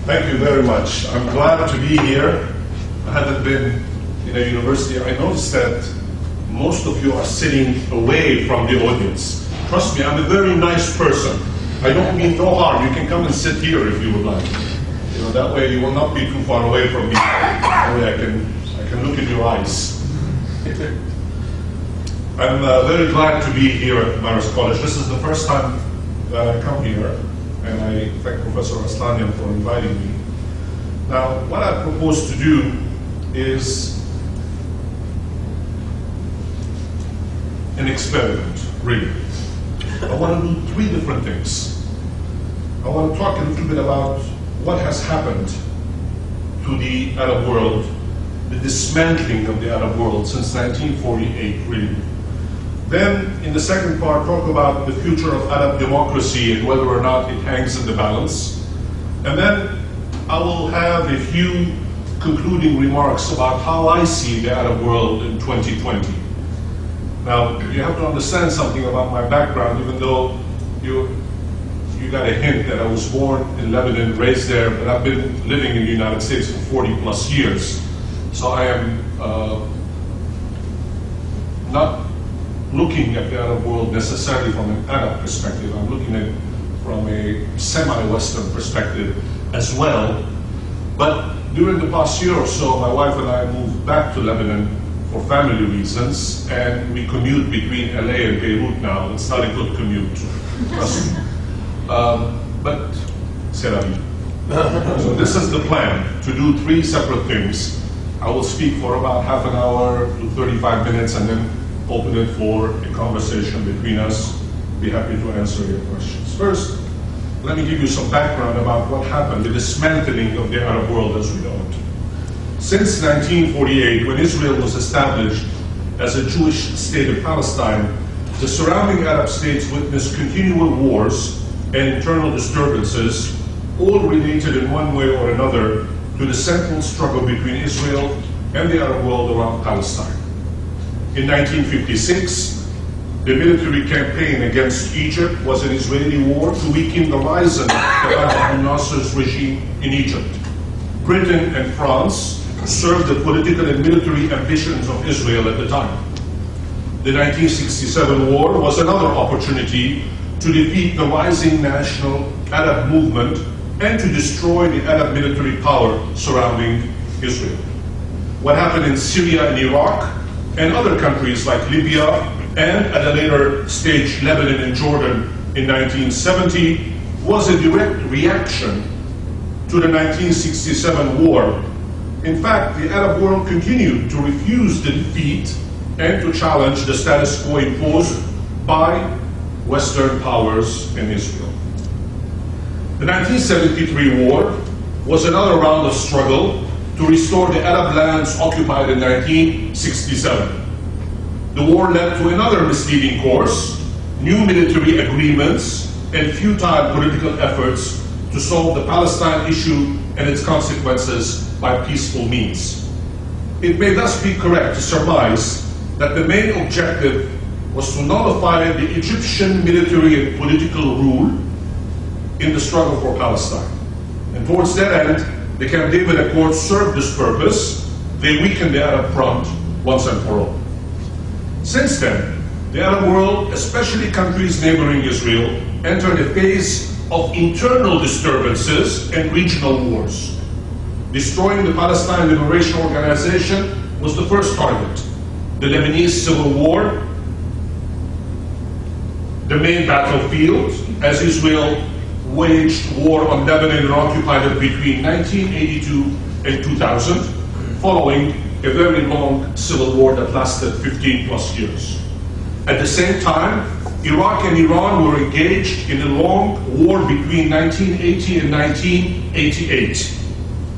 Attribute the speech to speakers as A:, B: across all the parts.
A: Thank you very much. I'm glad to be here. I haven't been in a university. I noticed that most of you are sitting away from the audience. Trust me, I'm a very nice person. I don't mean no harm. You can come and sit here if you would like. You know, that way you will not be too far away from me. That way I can look in your eyes. I'm very glad to be here at Marist College. This is the first time that I come here, and I thank Professor Aslanian for inviting me. Now, what I propose to do is an experiment, really. I want to do three different things. I want to talk a little bit about what has happened to the Arab world, the dismantling of the Arab world since 1948, really. Then, in the second part, talk about the future of Arab democracy and whether or not it hangs in the balance. And then I will have a few concluding remarks about how I see the Arab world in 2020. Now, you have to understand something about my background, even though you got a hint that I was born in Lebanon, raised there, but I've been living in the United States for 40 plus years. So I am not looking at the Arab world necessarily from an Arab perspective. I'm looking at it from a semi-Western perspective as well. But during the past year or so, my wife and I moved back to Lebanon for family reasons, and we commute between LA and Beirut now. It's not a good commute. But c'est la vie. So this is the plan, to do three separate things. I will speak for about half an hour to 35 minutes and then open it for a conversation between us. Be happy to answer your questions. First, let me give you some background about what happened, the dismantling of the Arab world as we know it. Since 1948, when Israel was established as a Jewish state of Palestine, the surrounding Arab states witnessed continual wars and internal disturbances, all related in one way or another to the central struggle between Israel and the Arab world around Palestine. In 1956, the military campaign against Egypt was an Israeli war to weaken the rise of Gamal Abdel Nasser's regime in Egypt. Britain and France served the political and military ambitions of Israel at the time. The 1967 war was another opportunity to defeat the rising national Arab movement and to destroy the Arab military power surrounding Israel. What happened in Syria and Iraq and other countries like Libya and at a later stage Lebanon and Jordan in 1970 was a direct reaction to the 1967 war. In fact, the Arab world continued to refuse the defeat and to challenge the status quo imposed by Western powers in Israel. The 1973 war was another round of struggle to restore the Arab lands occupied in 1967. The war led to another misleading course, new military agreements, and futile political efforts to solve the Palestine issue and its consequences by peaceful means. It may thus be correct to surmise that the main objective was to nullify the Egyptian military and political rule in the struggle for Palestine. And towards that end, the Camp David Accords served this purpose. They weakened the Arab front once and for all. Since then, the Arab world, especially countries neighboring Israel, entered a phase of internal disturbances and regional wars. Destroying the Palestine Liberation Organization was the first target. The Lebanese Civil War, the main battlefield, as Israel waged war on Lebanon and occupied it between 1982 and 2000, following a very long civil war that lasted 15 plus years. At the same time, Iraq and Iran were engaged in a long war between 1980 and 1988,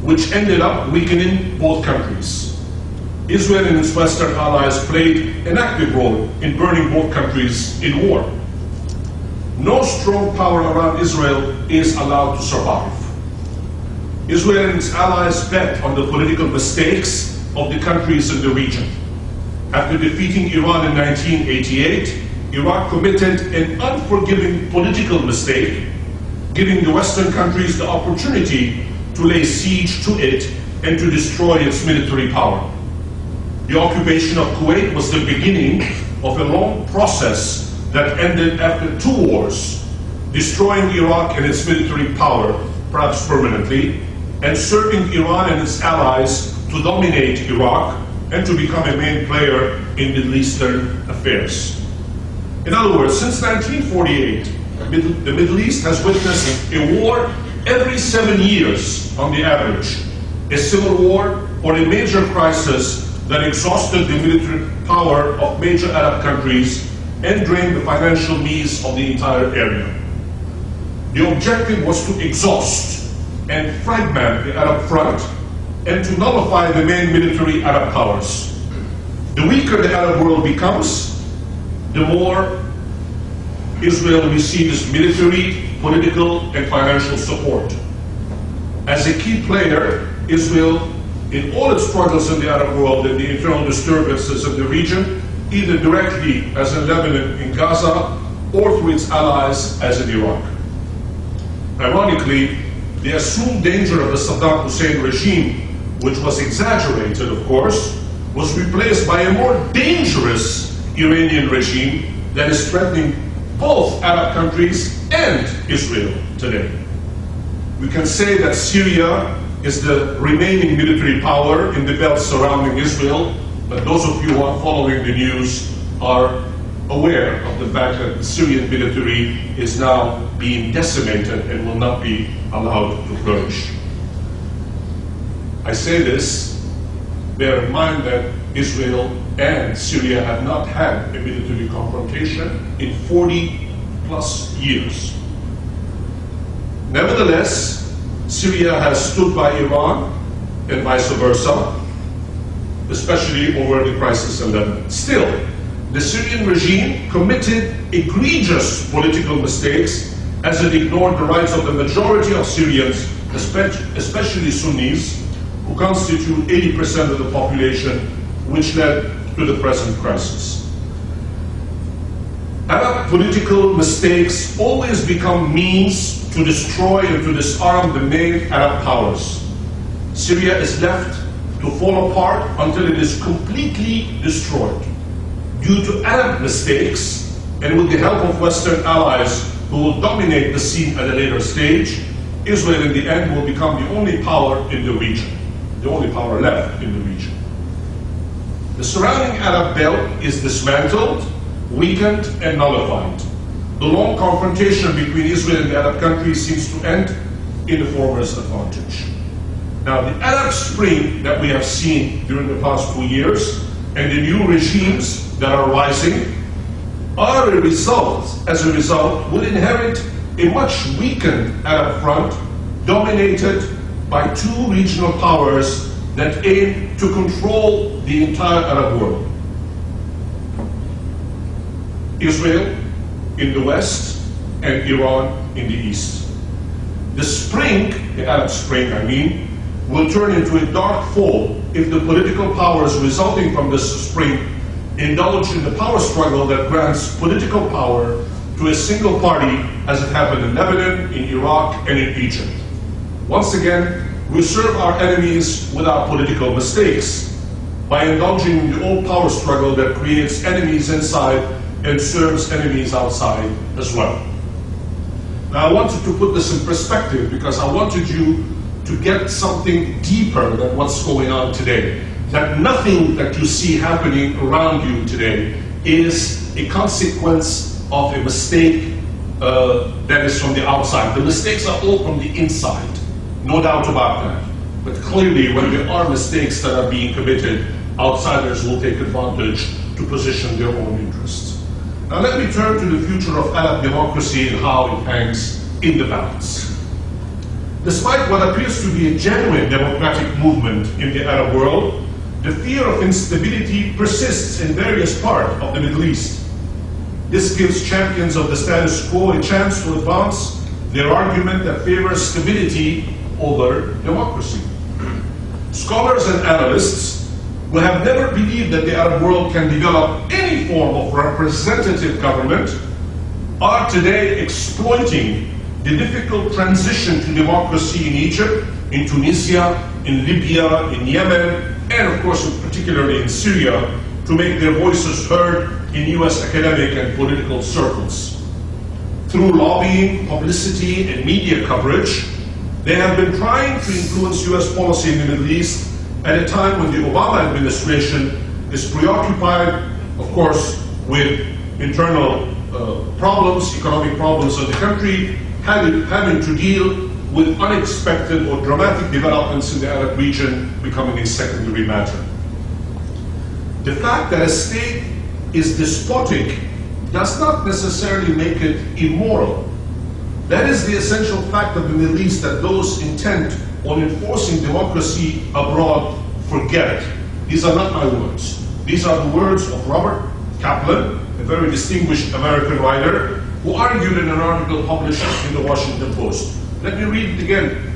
A: which ended up weakening both countries. Israel and its Western allies played an active role in burning both countries in war. No strong power around Israel is allowed to survive. Israel and its allies bet on the political mistakes of the countries in the region. After defeating Iran in 1988, Iraq committed an unforgiving political mistake, giving the Western countries the opportunity to lay siege to it and to destroy its military power. The occupation of Kuwait was the beginning of a long process that ended after 2 wars, destroying Iraq and its military power, perhaps permanently, and serving Iran and its allies to dominate Iraq and to become a main player in Middle Eastern affairs. In other words, since 1948, the Middle East has witnessed a war every 7 years on the average, a civil war or a major crisis that exhausted the military power of major Arab countries and drained the financial means of the entire area. The objective was to exhaust and fragment the Arab front and to nullify the main military Arab powers. The weaker the Arab world becomes, the more Israel receives military, political, and financial support. As a key player, Israel, in all its struggles in the Arab world and the internal disturbances of the region, either directly, as in Lebanon, in Gaza, or through its allies, as in Iraq. Ironically, the assumed danger of the Saddam Hussein regime, which was exaggerated, of course, was replaced by a more dangerous Iranian regime that is threatening both Arab countries and Israel today. We can say that Syria is the remaining military power in the belt surrounding Israel, but those of you who are following the news are aware of the fact that the Syrian military is now being decimated and will not be allowed to flourish. I say this, bear in mind that Israel and Syria have not had a military confrontation in 40+ years. Nevertheless, Syria has stood by Iran and vice versa, especially over the crisis in Lebanon. Still, the Syrian regime committed egregious political mistakes as it ignored the rights of the majority of Syrians, especially Sunnis, who constitute 80% of the population, which led to the present crisis. Arab political mistakes always become means to destroy and to disarm the main Arab powers. Syria is left to fall apart until it is completely destroyed. Due to Arab mistakes, and with the help of Western allies who will dominate the scene at a later stage, Israel in the end will become the only power in the region, the only power left in the region. The surrounding Arab belt is dismantled, weakened, and nullified. The long confrontation between Israel and the Arab countries seems to end in the former's advantage. Now, the Arab Spring that we have seen during the past 2 years and the new regimes that are rising are a result, will inherit a much weakened Arab front dominated by 2 regional powers that aim to control the entire Arab world. Israel in the west and Iran in the east. The spring, the Arab Spring I mean, will turn into a dark fall if the political powers resulting from this spring indulge in the power struggle that grants political power to a single party, as it happened in Lebanon, in Iraq, and in Egypt. Once again, we serve our enemies with our political mistakes by indulging in the old power struggle that creates enemies inside and serves enemies outside as well. Now, I wanted to put this in perspective because I wanted you to get something deeper than what's going on today. That nothing that you see happening around you today is a consequence of a mistake that is from the outside. The mistakes are all from the inside, no doubt about that. But clearly, when there are mistakes that are being committed, outsiders will take advantage to position their own interests. Now let me turn to the future of Arab democracy and how it hangs in the balance. Despite what appears to be a genuine democratic movement in the Arab world, the fear of instability persists in various parts of the Middle East. This gives champions of the status quo a chance to advance their argument that favors stability over democracy. Scholars and analysts who have never believed that the Arab world can develop any form of representative government are today exploiting the difficult transition to democracy in Egypt, in Tunisia, in Libya, in Yemen, and of course particularly in Syria, to make their voices heard in US academic and political circles. Through lobbying, publicity, and media coverage, they have been trying to influence US policy in the Middle East at a time when the Obama administration is preoccupied, of course, with internal problems, economic problems of the country, having to deal with unexpected or dramatic developments in the Arab region becoming a secondary matter. The fact that a state is despotic does not necessarily make it immoral. That is the essential fact of the Middle East that those intent on enforcing democracy abroad forget. These are not my words. These are the words of Robert Kaplan, a very distinguished American writer, who argued in an article published in the Washington Post. Let me read it again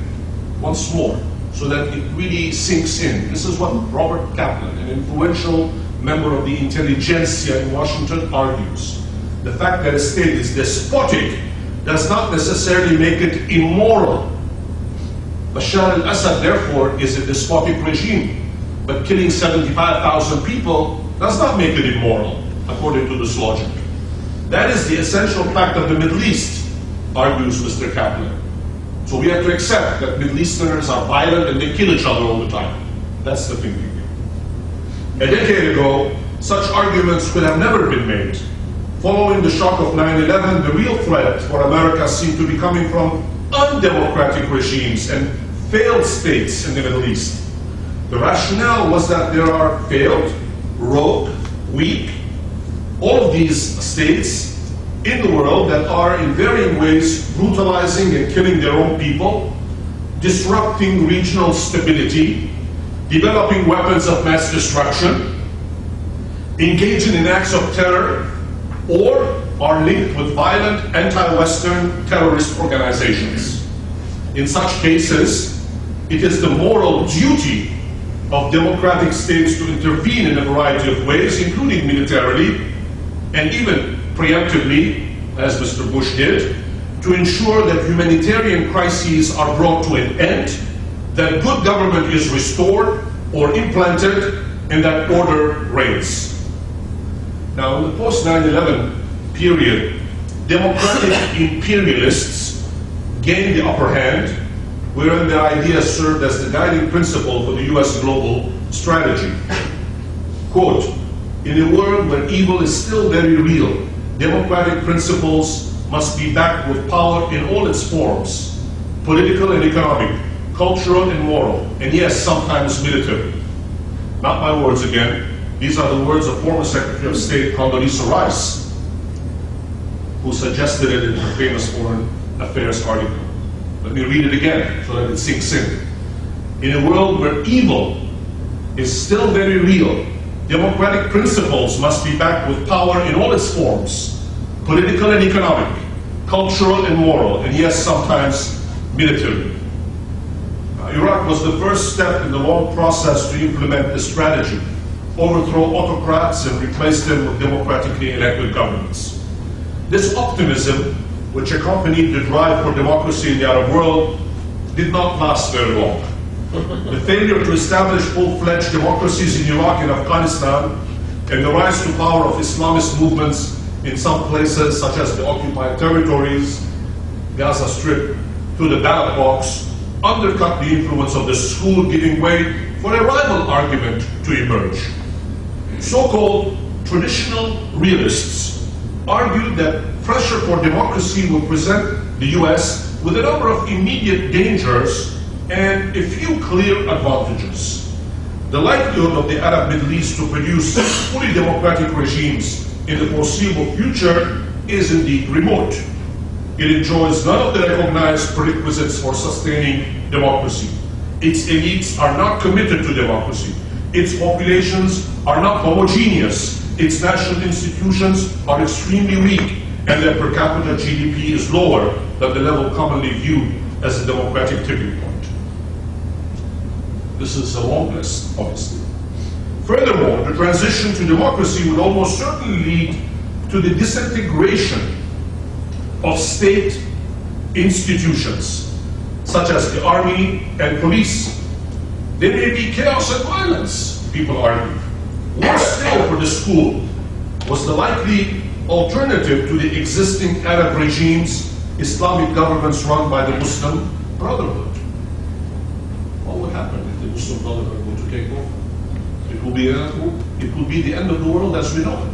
A: once more so that it really sinks in. This is what Robert Kaplan, an influential member of the intelligentsia in Washington, argues. The fact that a state is despotic does not necessarily make it immoral. Bashar al-Assad, therefore, is a despotic regime, but killing 75,000 people does not make it immoral, according to this logic. That is the essential fact of the Middle East, argues Mr. Kaplan. So we have to accept that Middle Easterners are violent and they kill each other all the time. That's the thinking. A decade ago, such arguments could have never been made. Following the shock of 9/11, the real threat for America seemed to be coming from undemocratic regimes and failed states in the Middle East. The rationale was that there are failed, rogue, weak, all of these states in the world that are in varying ways brutalizing and killing their own people, disrupting regional stability, developing weapons of mass destruction, engaging in acts of terror, or are linked with violent anti-Western terrorist organizations. In such cases, it is the moral duty of democratic states to intervene in a variety of ways, including militarily, and even preemptively, as Mr. Bush did, to ensure that humanitarian crises are brought to an end, that good government is restored or implanted, and that order reigns. Now, in the post-9/11 period, democratic imperialists gained the upper hand, wherein their ideas served as the guiding principle for the US global strategy. Quote, "In a world where evil is still very real, democratic principles must be backed with power in all its forms, political and economic, cultural and moral, and yes, sometimes military." Not my words again. These are the words of former Secretary of State Condoleezza Rice, who suggested it in her famous Foreign Affairs article. Let me read it again so that it sinks in. "In a world where evil is still very real, democratic principles must be backed with power in all its forms, political and economic, cultural and moral, and yes, sometimes military." Iraq was the first step in the long process to implement this strategy, overthrow autocrats and replace them with democratically elected governments. This optimism, which accompanied the drive for democracy in the Arab world, did not last very long. The failure to establish full-fledged democracies in Iraq and Afghanistan, and the rise to power of Islamist movements in some places, such as the occupied territories, Gaza Strip, to the ballot box, undercut the influence of the school, giving way for a rival argument to emerge. So-called traditional realists argued that pressure for democracy will present the US with a number of immediate dangers and a few clear advantages. The likelihood of the Arab Middle East to produce fully democratic regimes in the foreseeable future is indeed remote. It enjoys none of the recognized prerequisites for sustaining democracy. Its elites are not committed to democracy. Its populations are not homogeneous. Its national institutions are extremely weak, and their per capita GDP is lower than the level commonly viewed as a democratic tipping point. This is a long list, obviously. Furthermore, the transition to democracy would almost certainly lead to the disintegration of state institutions, such as the army and police. There may be chaos and violence, people argue. Worse still for the school was the likely alternative to the existing Arab regimes, Islamic governments run by the Muslim Brotherhood. What would happen if the Muslim Brotherhood were to take over? It will be the end of the world as we know it,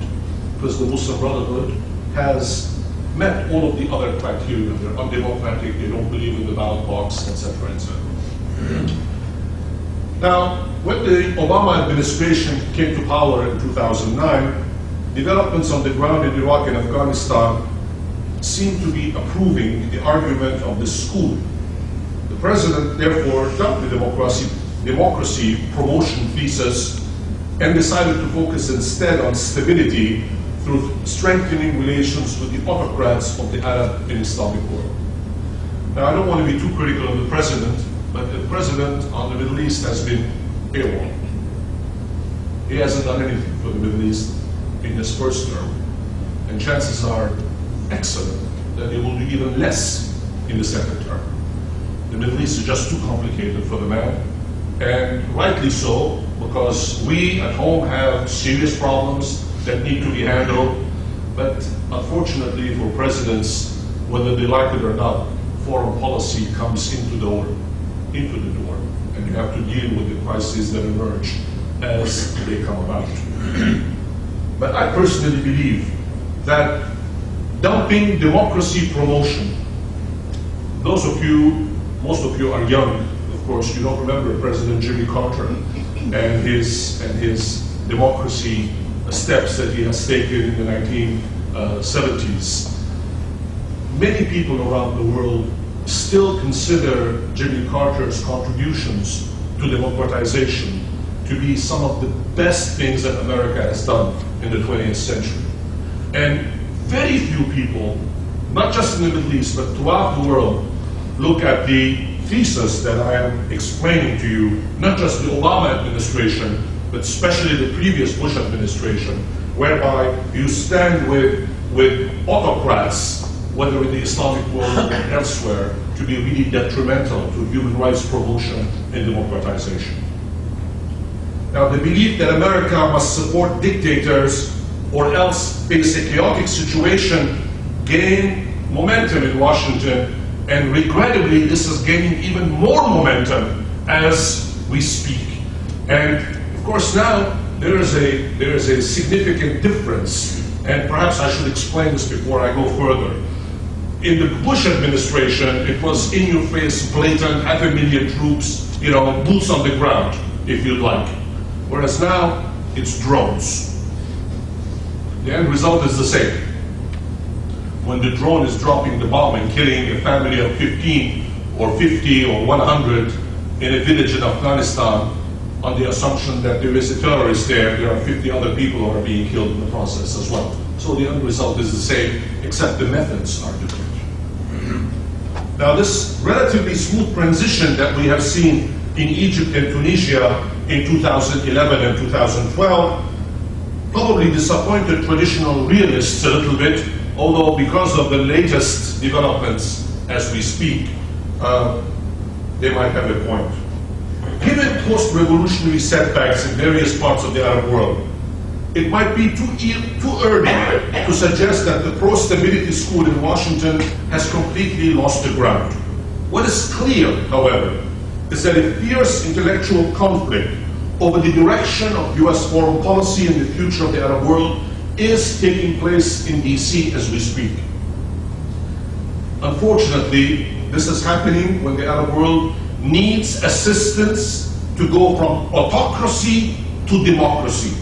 A: because the Muslim Brotherhood has met all of the other criteria. They're undemocratic, they don't believe in the ballot box, etc., etc. Now, when the Obama administration came to power in 2009, developments on the ground in Iraq and Afghanistan seemed to be approving the argument of the school. The president, therefore, dumped the democracy promotion thesis and decided to focus instead on stability through strengthening relations with the autocrats of the Arab and Islamic world. Now, I don't want to be too critical of the president, but the president on the Middle East has been AWOL. He hasn't done anything for the Middle East in his first term, and chances are excellent that he will do even less in the second term. The Middle East is just too complicated for the man, and rightly so, because we at home have serious problems that need to be handled, but unfortunately for presidents, whether they like it or not, foreign policy comes into the door, and you have to deal with the crises that emerge as they come about. But I personally believe that dumping democracy promotion, most of you are young, of course, you don't remember President Jimmy Carter and his democracy steps that he has taken in the 1970s. Many people around the world still consider Jimmy Carter's contributions to democratization to be some of the best things that America has done in the 20th century. And very few people, not just in the Middle East, but throughout the world, look at the thesis that I am explaining to you, not just the Obama administration, but especially the previous Bush administration, whereby you stand with autocrats, whether in the Islamic world or elsewhere, to be really detrimental to human rights promotion and democratization. Now, the belief that America must support dictators or else face a chaotic situation gain momentum in Washington, and regrettably, this is gaining even more momentum as we speak. And of course, now there is a significant difference, and perhaps I should explain this before I go further. In the Bush administration, it was in-your-face, blatant, 500,000 troops, boots on the ground, if you'd like. Whereas now, it's drones. The end result is the same. When the drone is dropping the bomb and killing a family of 15 or 50 or 100 in a village in Afghanistan, on the assumption that there is a terrorist there are 50 other people who are being killed in the process as well. So the end result is the same, except the methods are different. Now, this relatively smooth transition that we have seen in Egypt and Tunisia in 2011 and 2012 probably disappointed traditional realists a little bit, although because of the latest developments as we speak, they might have a point. Given post-revolutionary setbacks in various parts of the Arab world, it might be too early to suggest that the pro-stability school in Washington has completely lost the ground. What is clear, however, is that a fierce intellectual conflict over the direction of US foreign policy and the future of the Arab world is taking place in DC as we speak. Unfortunately, this is happening when the Arab world needs assistance to go from autocracy to democracy.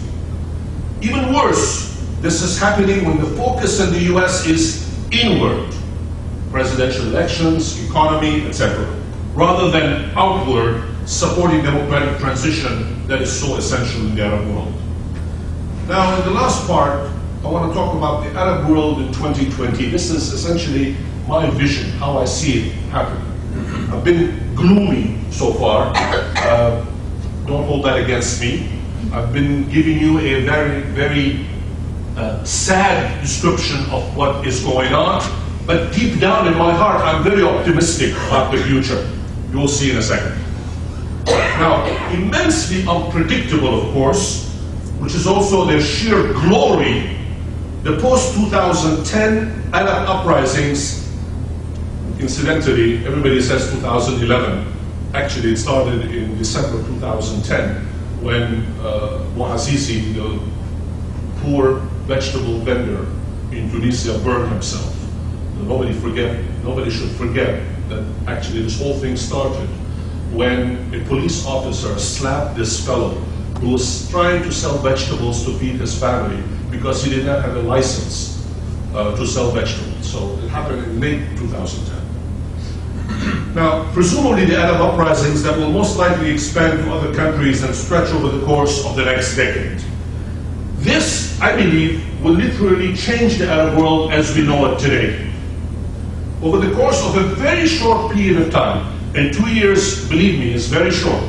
A: Even worse, this is happening when the focus in the US is inward, presidential elections, economy, etc., rather than outward, supporting democratic transition that is so essential in the Arab world. Now, in the last part, I want to talk about the Arab world in 2020. This is essentially my vision, how I see it happening. I've been gloomy so far. Don't hold that against me. I've been giving you a very, very sad description of what is going on, But deep down in my heart, I'm very optimistic about the future. You will see in a second. Now, immensely unpredictable, of course, which is also their sheer glory, the post-2010 Arab uprisings. Incidentally, everybody says 2011. Actually, it started in December 2010 when Bouazizi, the poor vegetable vendor in Tunisia, burned himself. Nobody should forget that actually this whole thing started when a police officer slapped this fellow who was trying to sell vegetables to feed his family because he did not have a license to sell vegetables. So it happened in late 2010. Now, presumably the Arab uprisings that will most likely expand to other countries and stretch over the course of the next decade. This, I believe, will literally change the Arab world as we know it today. Over the course of a very short period of time, and 2 years, believe me, is very short,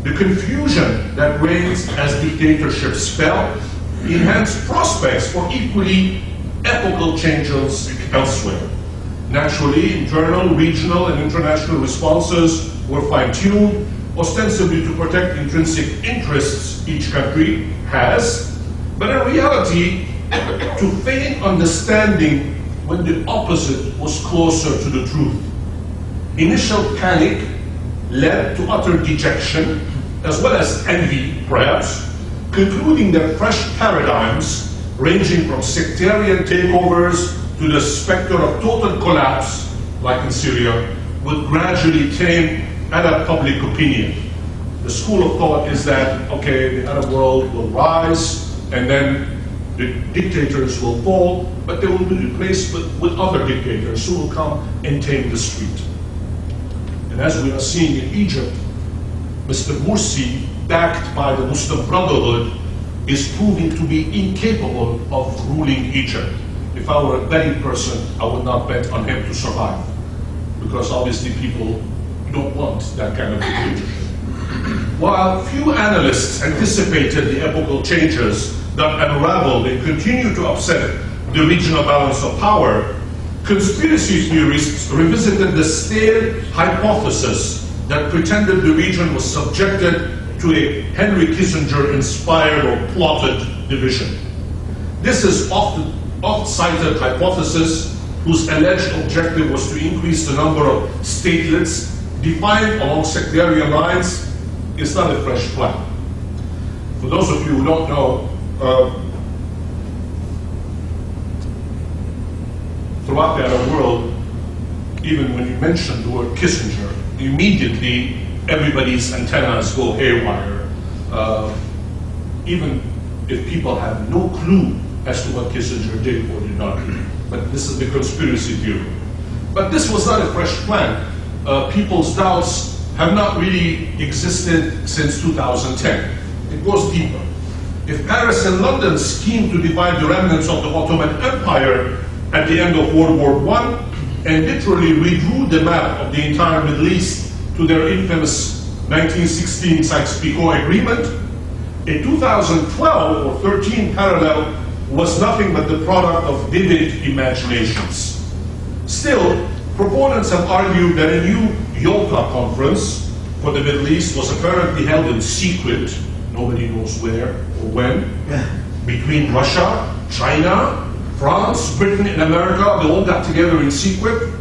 A: the confusion that reigns as dictatorships fell enhanced prospects for equally epochal changes elsewhere. Naturally, internal, regional, and international responses were fine-tuned, ostensibly to protect intrinsic interests each country has, but in reality, to feign understanding when the opposite was closer to the truth. Initial panic led to utter dejection, as well as envy, perhaps, concluding that fresh paradigms, ranging from sectarian takeovers to the specter of total collapse, like in Syria, would gradually tame Arab public opinion. The school of thought is that, okay, the Arab world will rise, and then the dictators will fall, but they will be replaced with other dictators who will come and tame the street. And as we are seeing in Egypt, Mr. Morsi, backed by the Muslim Brotherhood, is proving to be incapable of ruling Egypt. If I were a betting person, I would not bet on him to survive, because obviously people don't want that kind of dictatorship. While few analysts anticipated the epochal changes that unraveled and continue to upset the regional balance of power, conspiracy theorists revisited the stale hypothesis that pretended the region was subjected to a Henry Kissinger-inspired or plotted division. This is oft-cited hypothesis whose alleged objective was to increase the number of statelets defined along sectarian lines is not a fresh plan. For those of you who don't know, throughout the Arab world, even when you mention the word Kissinger, immediately everybody's antennas go haywire, even if people have no clue as to what Kissinger did or did not do. But this is the conspiracy theory. But this was not a fresh plan. People's doubts have not really existed since 2010. It goes deeper. If Paris and London schemed to divide the remnants of the Ottoman Empire at the end of World War I and literally redrew the map of the entire Middle East to their infamous 1916 Sykes-Picot Agreement, a 2012 or 13 parallel was nothing but the product of vivid imaginations. Still, proponents have argued that a new Yalta conference for the Middle East was apparently held in secret, nobody knows where or when, between Russia, China, France, Britain, and America. They all got together in secret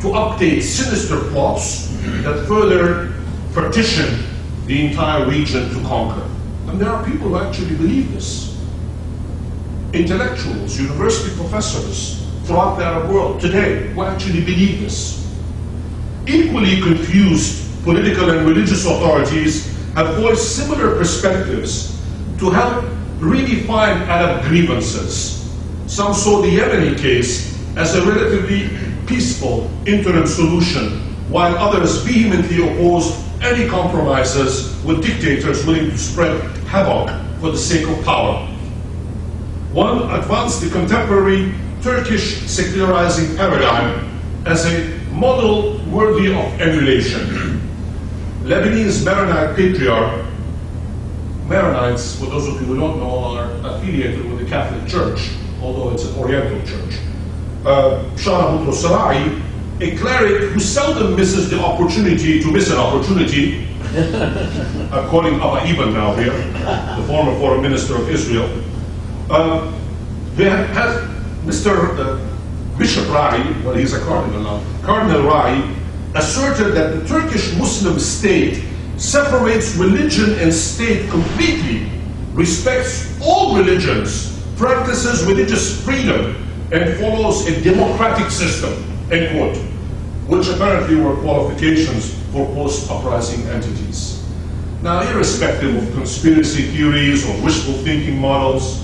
A: to update sinister plots that further partition the entire region to conquer. And there are people who actually believe this. Intellectuals, university professors throughout the Arab world today who actually believe this. Equally confused political and religious authorities have voiced similar perspectives to help redefine Arab grievances. Some saw the Yemeni case as a relatively peaceful interim solution, while others vehemently opposed any compromises with dictators willing to spread havoc for the sake of power. One advanced the contemporary Turkish secularizing paradigm as a model worthy of emulation. Lebanese Maronite patriarch, Maronites, for those of you who don't know, are affiliated with the Catholic Church, although it's an Oriental church. Shah Sarai, a cleric who seldom misses the opportunity to miss an opportunity. I'm calling Abba Ibn now here, the former foreign minister of Israel. They have Mr. Bishop Rai, well, he's a cardinal now, Cardinal Rai, asserted that the Turkish Muslim state separates religion and state completely, respects all religions, practices religious freedom, and follows a democratic system, end quote, which apparently were qualifications for post-uprising entities. Now, irrespective of conspiracy theories or wishful thinking models,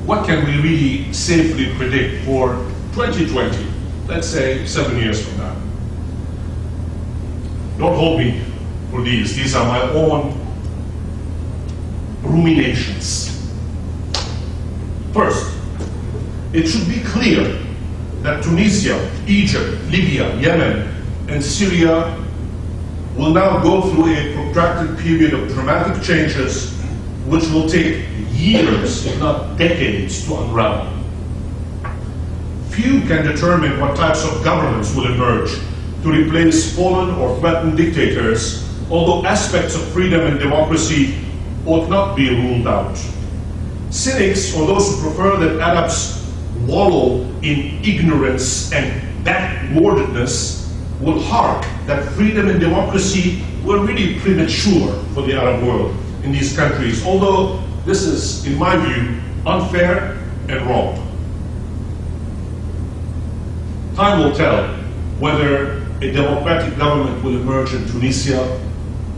A: what can we really safely predict for 2020, let's say 7 years from now? Don't hold me for these. These are my own ruminations. First, it should be clear that Tunisia, Egypt, Libya, Yemen, and Syria will now go through a protracted period of dramatic changes which will take years, if not decades, to unravel. Few can determine what types of governments will emerge to replace fallen or threatened dictators, although aspects of freedom and democracy ought not be ruled out. Cynics, or those who prefer that Arabs wallow in ignorance and backwardedness, will hark that freedom and democracy were really premature for the Arab world in these countries, although this is, in my view, unfair and wrong. Time will tell whether a democratic government will emerge in Tunisia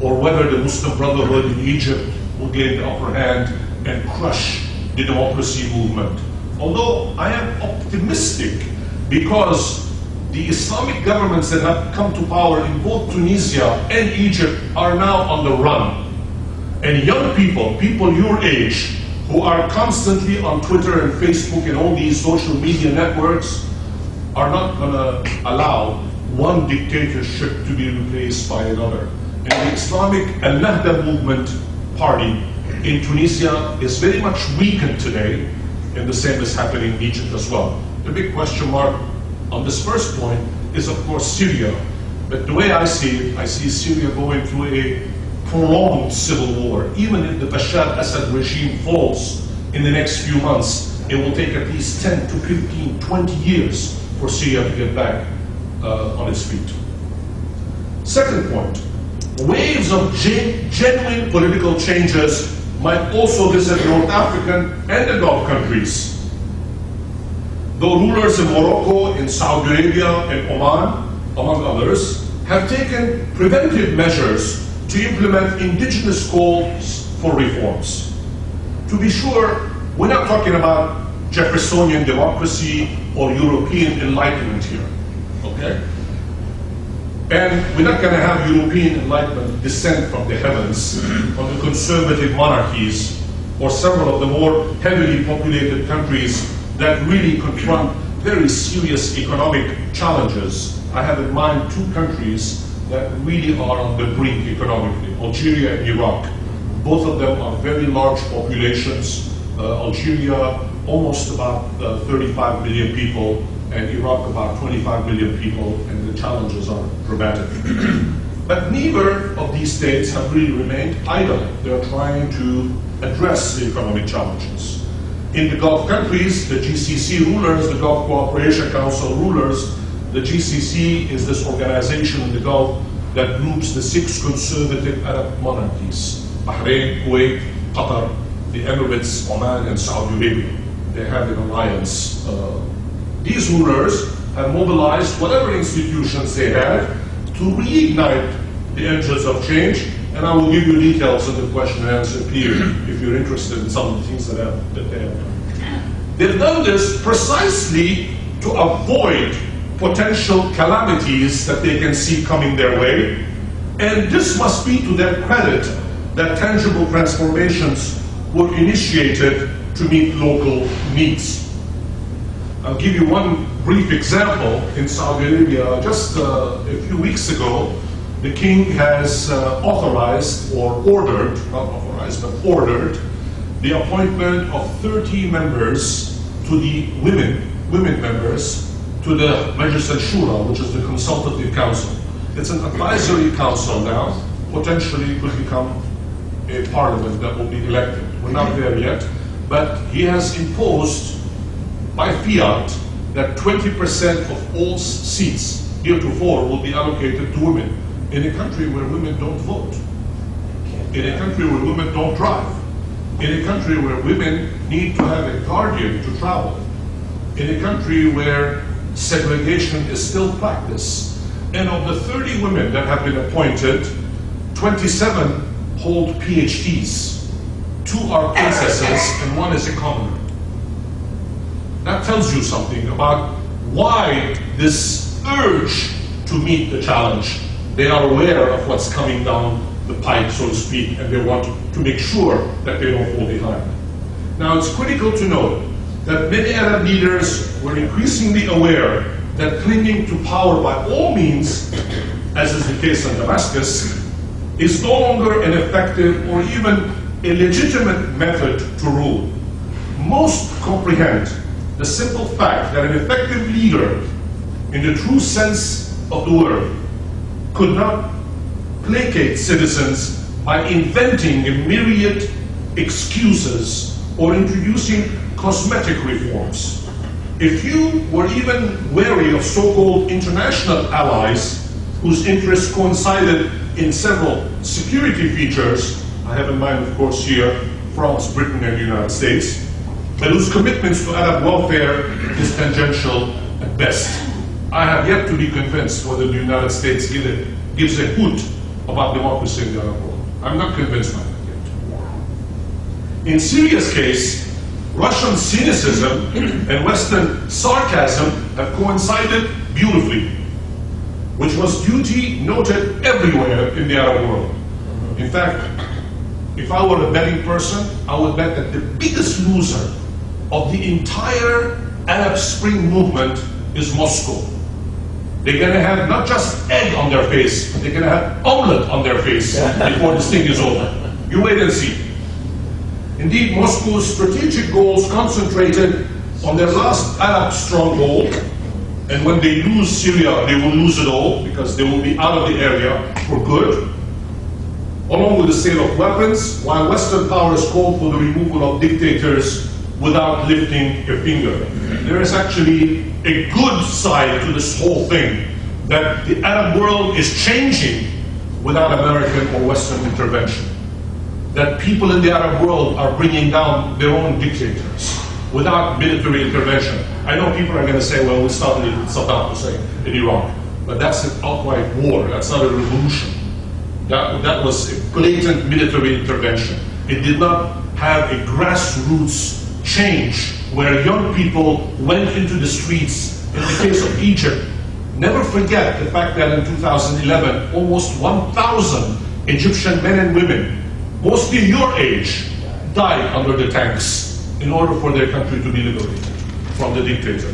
A: or whether the Muslim Brotherhood in Egypt will gain the upper hand and crush the democracy movement. Although I am optimistic because the Islamic governments that have come to power in both Tunisia and Egypt are now on the run. And young people, people your age, who are constantly on Twitter and Facebook and all these social media networks, are not going to allow one dictatorship to be replaced by another. And the Islamic Al-Nahda movement party in Tunisia is very much weakened today, and the same is happening in Egypt as well. The big question mark on this first point is, of course, Syria. But the way I see it, I see Syria going through a prolonged civil war. Even if the Bashar al-Assad regime falls in the next few months, it will take at least 10 to 15, 20 years for Syria to get back on its feet. Second point, waves of genuine political changes might also visit North African and the Gulf countries. Though rulers in Morocco, in Saudi Arabia, and Oman, among others, have taken preventive measures to implement indigenous calls for reforms. To be sure, we're not talking about Jeffersonian democracy or European enlightenment here, okay? And we're not going to have European enlightenment descend from the heavens on the conservative monarchies or several of the more heavily populated countries that really confront very serious economic challenges. I have in mind two countries that really are on the brink economically, Algeria and Iraq. Both of them are very large populations. Algeria, almost about 35 million people, and Iraq about 25 million people, and the challenges are dramatic. But neither of these states have really remained idle. They're trying to address the economic challenges. In the Gulf countries, the GCC rulers, the Gulf Cooperation Council rulers, the GCC is this organization in the Gulf that groups the 6 conservative Arab monarchies: Bahrain, Kuwait, Qatar, the Emirates, Oman, and Saudi Arabia. They have an alliance. These rulers have mobilized whatever institutions they have to reignite the engines of change, and I will give you details in the question and answer period if you're interested in some of the things that they have done. They've done this precisely to avoid potential calamities that they can see coming their way, and this must be to their credit that tangible transformations were initiated to meet local needs. I'll give you one brief example. In Saudi Arabia, just a few weeks ago, the king has authorized, or ordered, not authorized, but ordered, the appointment of 30 members to the women members to the Majlis al-Shura, which is the consultative council. It's an advisory council now, potentially could become a parliament that will be elected. We're not there yet, but he has imposed by fiat that 20% of all seats heretofore will be allocated to women in a country where women don't vote, in a country where women don't drive, in a country where women need to have a guardian to travel, in a country where segregation is still practiced. And of the 30 women that have been appointed, 27 hold PhDs. 2 are princesses and 1 is a commoner. That tells you something about why this urge to meet the challenge. They are aware of what's coming down the pipe, so to speak, and they want to make sure that they don't fall behind. Now, it's critical to note that many Arab leaders were increasingly aware that clinging to power by all means, as is the case in Damascus, is no longer an effective or even a legitimate method to rule. Most comprehend the simple fact that an effective leader, in the true sense of the word, could not placate citizens by inventing a myriad excuses or introducing cosmetic reforms. If you were even wary of so-called international allies whose interests coincided in several security features, I have in mind, of course, here, France, Britain, and the United States, but whose commitments to Arab welfare is tangential at best. I have yet to be convinced whether the United States gives a hoot about democracy in the Arab world. I'm not convinced by that yet. In Syria's case, Russian cynicism and Western sarcasm have coincided beautifully, which was duty noted everywhere in the Arab world. In fact, if I were a betting person, I would bet that the biggest loser of the entire Arab Spring movement is Moscow. They're going to have not just egg on their face, they're going to have omelet on their face before this thing is over. You wait and see. Indeed, Moscow's strategic goals concentrated on their last Arab stronghold, and when they lose Syria, they will lose it all, because they will be out of the area for good, along with the sale of weapons, while Western powers called for the removal of dictators without lifting a finger. There is actually a good side to this whole thing, that the Arab world is changing without American or Western intervention. That people in the Arab world are bringing down their own dictators without military intervention. I know people are going to say, well, we started with Saddam Hussein in Iraq, but that's an outright war, that's not a revolution. That was a blatant military intervention. It did not have a grassroots change where young people went into the streets. In the case of Egypt, never forget the fact that in 2011, almost 1,000 Egyptian men and women, mostly your age, died under the tanks in order for their country to be liberated from the dictator.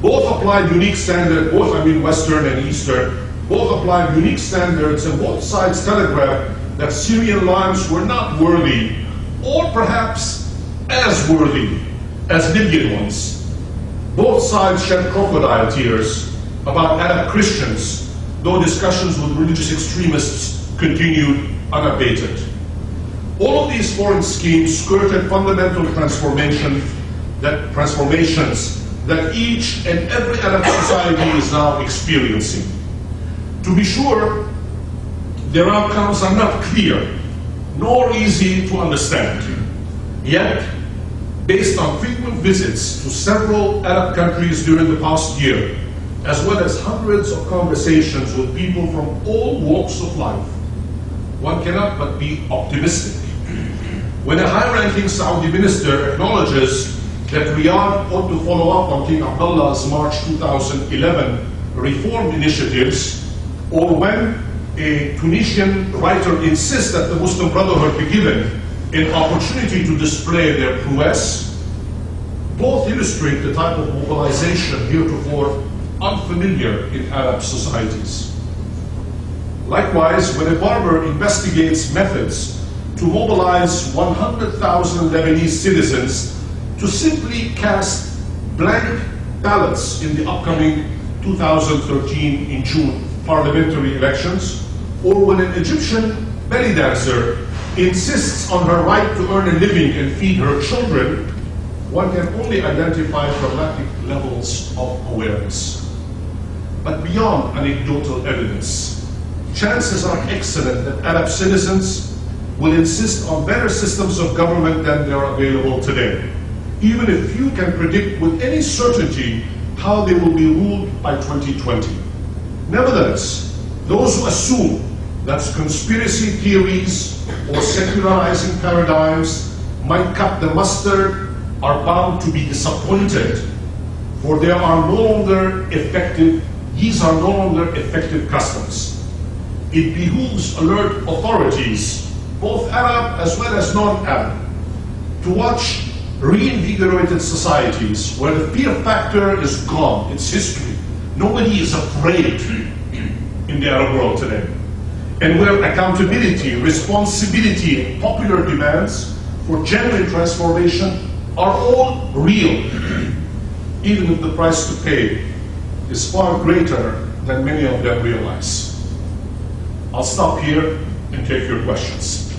A: Both applied unique standards, both, I mean Western and Eastern, both applied unique standards, and both sides telegraphed that Syrian lives were not worthy, or perhaps as worthy as Libyan ones. Both sides shed crocodile tears about Arab Christians, though discussions with religious extremists continued unabated. All of these foreign schemes skirted fundamental transformations that each and every Arab society is now experiencing. To be sure, their outcomes are not clear, nor easy to understand. Yet, based on frequent visits to several Arab countries during the past year, as well as hundreds of conversations with people from all walks of life, one cannot but be optimistic. When a high-ranking Saudi minister acknowledges that Riyadh ought to follow up on King Abdullah's March 2011 reform initiatives, or when a Tunisian writer insists that the Muslim Brotherhood be given an opportunity to display their prowess, both illustrate the type of mobilization heretofore unfamiliar in Arab societies. Likewise, when a barber investigates methods to mobilize 100,000 Lebanese citizens to simply cast blank ballots in the upcoming 2013 in June parliamentary elections, or when an Egyptian belly dancer insists on her right to earn a living and feed her children, one can only identify dramatic levels of awareness. But beyond anecdotal evidence, chances are excellent that Arab citizens will insist on better systems of government than they are available today, even if few can predict with any certainty how they will be ruled by 2020. Nevertheless, those who assume that conspiracy theories or secularizing paradigms might cut the mustard are bound to be disappointed, for these are no longer effective customs. It behooves alert authorities, both Arab as well as non-Arab, to watch reinvigorated societies where the fear factor is gone, it's history. Nobody is afraid in the Arab world today. And where accountability, responsibility, and popular demands for genuine transformation are all real, even if the price to pay is far greater than many of them realize. I'll stop here and take your questions.